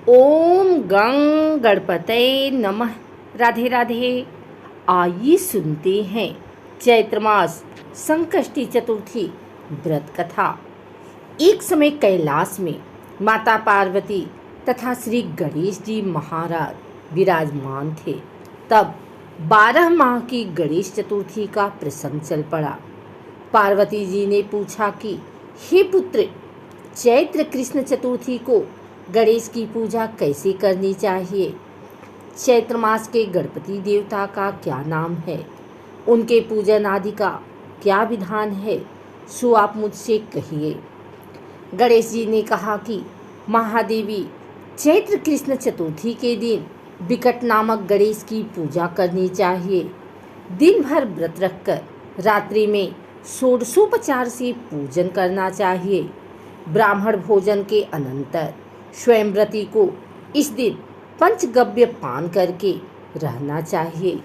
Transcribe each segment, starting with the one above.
ओम गं गणपतये नमः। राधे राधे। आइए सुनते हैं चैत्र मास संकष्टी चतुर्थी व्रत कथा। एक समय कैलाश में माता पार्वती तथा श्री गणेश जी महाराज विराजमान थे। तब 12 माह की गणेश चतुर्थी का प्रसंग चल पड़ा। पार्वती जी ने पूछा कि हे पुत्र, चैत्र कृष्ण चतुर्थी को गणेश की पूजा कैसे करनी चाहिए? चैत्र मास के गणपति देवता का क्या नाम है? उनके पूजन आदि का क्या विधान है? सो आप मुझसे कहिए। गणेश जी ने कहा कि महादेवी, चैत्र कृष्ण चतुर्थी के दिन विकट नामक गणेश की पूजा करनी चाहिए। दिन भर व्रत रखकर रात्रि में षोडशोपचार से पूजन करना चाहिए। ब्राह्मण भोजन के अनंतर स्वयंव्रती को इस दिन पंचगव्य पान करके रहना चाहिए।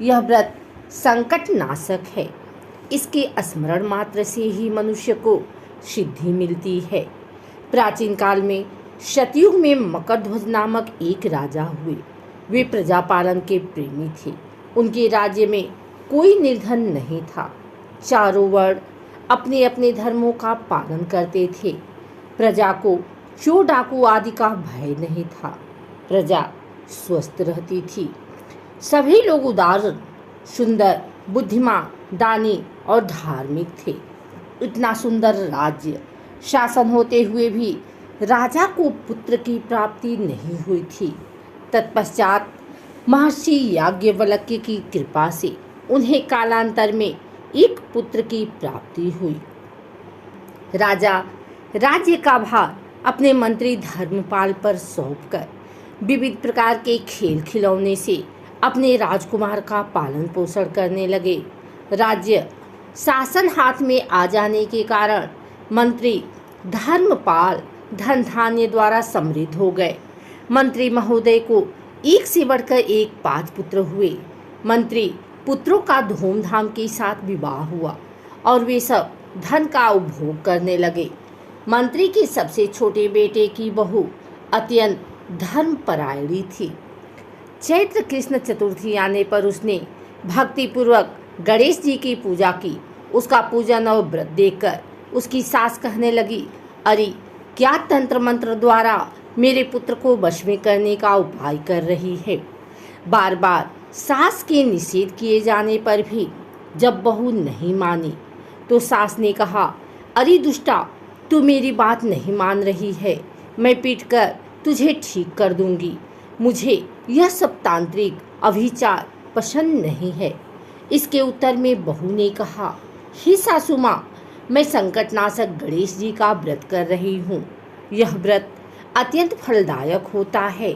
यह व्रत संकट नाशक है। इसके स्मरण मात्र से ही मनुष्य को सिद्धि मिलती है। प्राचीन काल में शतयुग में मकरध्वज नामक एक राजा हुए। वे प्रजापालन के प्रेमी थे। उनके राज्य में कोई निर्धन नहीं था। चारों वर्ण अपने अपने धर्मों का पालन करते थे। प्रजा को चोर डाकू आदि का भय नहीं था। प्रजा स्वस्थ रहती थी। सभी लोग उदार, सुंदर, बुद्धिमान, दानी और धार्मिक थे। इतना सुंदर राज्य शासन होते हुए भी राजा को पुत्र की प्राप्ति नहीं हुई थी। तत्पश्चात महर्षि याज्ञवल्क्य की कृपा से उन्हें कालांतर में एक पुत्र की प्राप्ति हुई। राजा राज्य का भार अपने मंत्री धर्मपाल पर सौंपकर विविध प्रकार के खेल खिलौने से अपने राजकुमार का पालन पोषण करने लगे। राज्य शासन हाथ में आ जाने के कारण मंत्री धर्मपाल धन धान्य द्वारा समृद्ध हो गए। मंत्री महोदय को एक से बढ़कर एक 5 पुत्र हुए। मंत्री पुत्रों का धूमधाम के साथ विवाह हुआ और वे सब धन का उपभोग करने लगे। मंत्री के सबसे छोटे बेटे की बहू अत्यंत धर्मपरायणी थी। चैत्र कृष्ण चतुर्थी आने पर उसने भक्तिपूर्वक गणेश जी की पूजा की। उसका पूजन और व्रत देखकर उसकी सास कहने लगी, अरे क्या तंत्र मंत्र द्वारा मेरे पुत्र को वश में करने का उपाय कर रही है। बार बार सास के निषेध किए जाने पर भी जब बहू नहीं मानी तो सास ने कहा, अरे दुष्टा, तू मेरी बात नहीं मान रही है। मैं पीटकर तुझे ठीक कर दूंगी। मुझे यह सब तांत्रिक अभिचार पसंद नहीं है। इसके उत्तर में बहू ने कहा, हे सासू माँ, मैं संकटनाशक गणेश जी का व्रत कर रही हूँ। यह व्रत अत्यंत फलदायक होता है।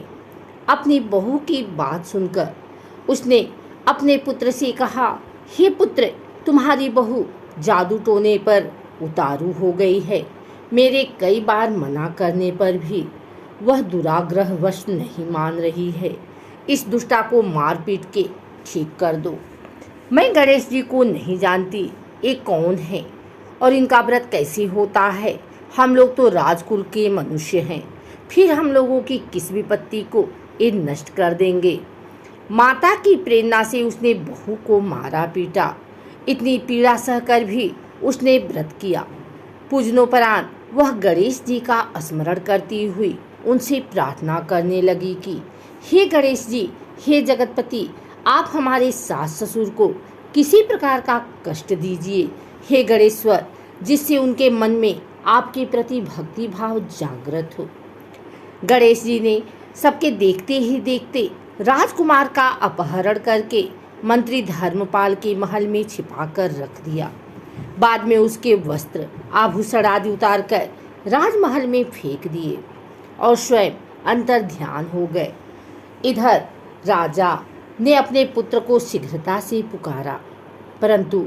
अपनी बहू की बात सुनकर उसने अपने पुत्र से कहा, हे पुत्र, तुम्हारी बहू जादू टोने पर उतारू हो गई है। मेरे कई बार मना करने पर भी वह दुराग्रहवश नहीं मान रही है। इस दुष्टा को मार पीट के ठीक कर दो। मैं गणेश जी को नहीं जानती, ये कौन है और इनका व्रत कैसे होता है। हम लोग तो राजकुल के मनुष्य हैं, फिर हम लोगों की किस विपत्ति को ये नष्ट कर देंगे। माता की प्रेरणा से उसने बहू को मारा पीटा। इतनी पीड़ा सहकर भी उसने व्रत किया। पूजनोपरांत वह गणेश जी का स्मरण करती हुई उनसे प्रार्थना करने लगी कि हे गणेश जी, हे जगतपति, आप हमारे सास ससुर को किसी प्रकार का कष्ट दीजिए। हे गणेश्वर, जिससे उनके मन में आपके प्रति भक्ति भाव जागृत हो। गणेश जी ने सबके देखते ही देखते राजकुमार का अपहरण करके मंत्री धर्मपाल के महल में छिपा कर रख दिया। बाद में उसके वस्त्र आभूषण आदि उतार कर राजमहल में फेंक दिए और स्वयं अंतर ध्यान हो गए। इधर राजा ने अपने पुत्र को शीघ्रता से पुकारा, परंतु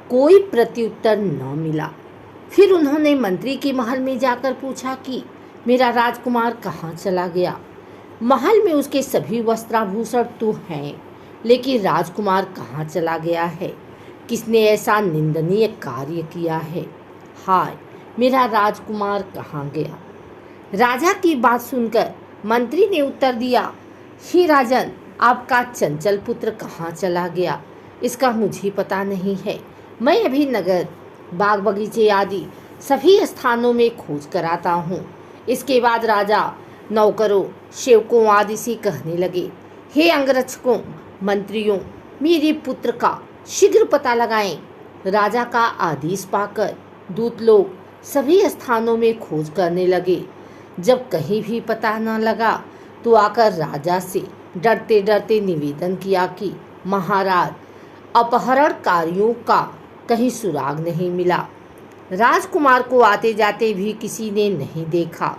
कोई प्रत्युत्तर न मिला। फिर उन्होंने मंत्री के महल में जाकर पूछा कि मेरा राजकुमार कहाँ चला गया। महल में उसके सभी वस्त्राभूषण तो हैं, लेकिन राजकुमार कहाँ चला गया है। किसने ऐसा निंदनीय कार्य किया है। हाय, मेरा राजकुमार कहाँ गया। राजा की बात सुनकर मंत्री ने उत्तर दिया, हे राजन, आपका चंचल पुत्र कहाँ चला गया, इसका मुझे पता नहीं है। मैं अभी नगर, बाग बगीचे आदि सभी स्थानों में खोज कराता हूँ। इसके बाद राजा नौकरों, सेवकों आदि से कहने लगे, हे अंगरक्षकों, मंत्रियों, मेरे पुत्र का शीघ्र पता लगाएं। राजा का आदेश पाकर दूत लोग सभी स्थानों में खोज करने लगे। जब कहीं भी पता न लगा तो आकर राजा से डरते डरते निवेदन किया कि महाराज, अपहरणकारियों का कहीं सुराग नहीं मिला। राजकुमार को आते जाते भी किसी ने नहीं देखा।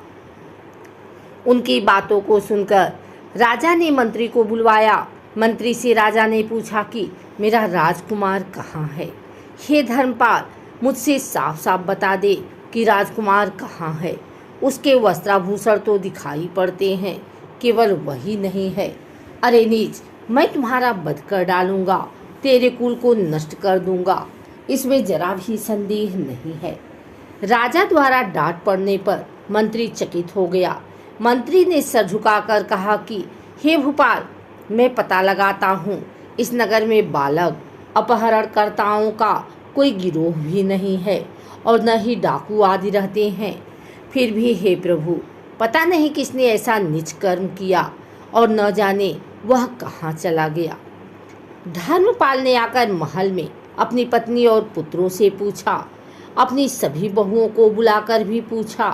उनकी बातों को सुनकर राजा ने मंत्री को बुलवाया। मंत्री से राजा ने पूछा कि मेरा राजकुमार कहाँ है। हे धर्मपाल, मुझसे साफ साफ बता दे कि राजकुमार कहाँ है। उसके वस्त्राभूषण तो दिखाई पड़ते हैं, केवल वही नहीं है। अरे नीच, मैं तुम्हारा वध कर डालूंगा, तेरे कुल को नष्ट कर दूंगा, इसमें जरा भी संदेह नहीं है। राजा द्वारा डांट पड़ने पर मंत्री चकित हो गया। मंत्री ने सर झुकाकर कहा कि हे भूपाल, मैं पता लगाता हूँ, इस नगर में बालक अपहरणकर्ताओं का कोई गिरोह भी नहीं है और न ही डाकू आदि रहते हैं। फिर भी हे प्रभु, पता नहीं किसने ऐसा नीच कर्म किया और न जाने वह कहाँ चला गया। धर्मपाल ने आकर महल में अपनी पत्नी और पुत्रों से पूछा, अपनी सभी बहुओं को बुलाकर भी पूछा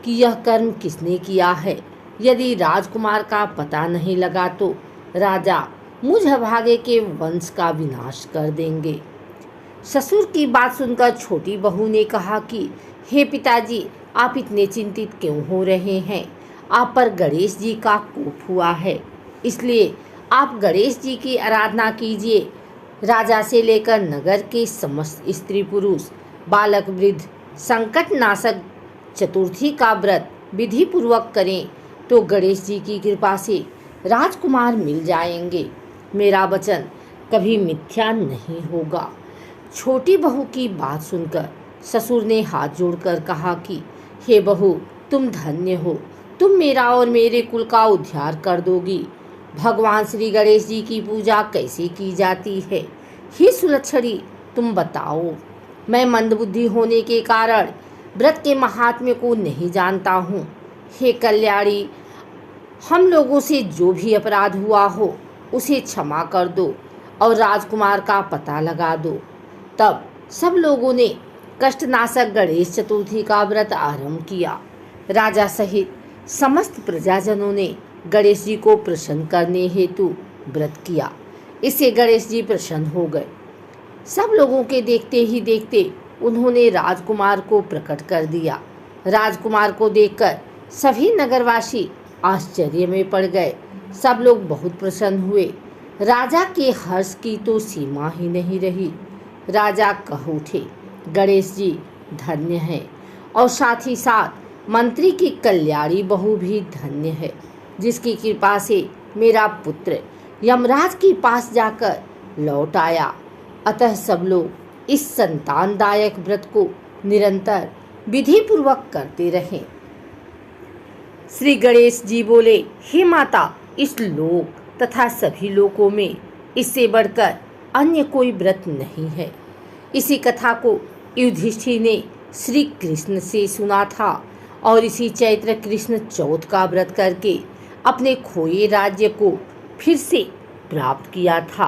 कि यह कर्म किसने किया है। यदि राजकुमार का पता नहीं लगा तो राजा मुझ अभागे के वंश का विनाश कर देंगे। ससुर की बात सुनकर छोटी बहू ने कहा कि हे पिताजी, आप इतने चिंतित क्यों हो रहे हैं। आप पर गणेश जी का कोप हुआ है, इसलिए आप गणेश जी की आराधना कीजिए। राजा से लेकर नगर के समस्त स्त्री पुरुष, बालक वृद्ध संकट नाशक चतुर्थी का व्रत विधि पूर्वक करें तो गणेश जी की कृपा से राजकुमार मिल जाएंगे। मेरा वचन कभी मिथ्या नहीं होगा। छोटी बहू की बात सुनकर ससुर ने हाथ जोड़कर कहा कि हे बहू, तुम धन्य हो, तुम मेरा और मेरे कुल का उद्धार कर दोगी। भगवान श्री गणेश जी की पूजा कैसे की जाती है, हे सुलक्षणी, तुम बताओ। मैं मंदबुद्धि होने के कारण व्रत के महात्म्य को नहीं जानता हूँ। हे कल्याणी, हम लोगों से जो भी अपराध हुआ हो उसे क्षमा कर दो और राजकुमार का पता लगा दो। तब सब लोगों ने कष्टनाशक गणेश चतुर्थी का व्रत आरंभ किया। राजा सहित समस्त प्रजाजनों ने गणेश जी को प्रसन्न करने हेतु व्रत किया। इससे गणेश जी प्रसन्न हो गए। सब लोगों के देखते ही देखते उन्होंने राजकुमार को प्रकट कर दिया। राजकुमार को देखकर सभी नगरवासी आश्चर्य में पड़ गए। सब लोग बहुत प्रसन्न हुए। राजा के हर्ष की तो सीमा ही नहीं रही। राजा कह उठे, गणेश जी धन्य है और साथ ही साथ मंत्री की कल्याणी बहू भी धन्य है, जिसकी कृपा से मेरा पुत्र यमराज के पास जाकर लौट आया। अतः सब लोग इस संतानदायक व्रत को निरंतर विधि पूर्वक करते रहें। श्री गणेश जी बोले, हे माता, इस लोक तथा सभी लोकों में इससे बढ़कर अन्य कोई व्रत नहीं है। इसी कथा को युधिष्ठिर ने श्री कृष्ण से सुना था और इसी चैत्र कृष्ण चौथ का व्रत करके अपने खोए राज्य को फिर से प्राप्त किया था।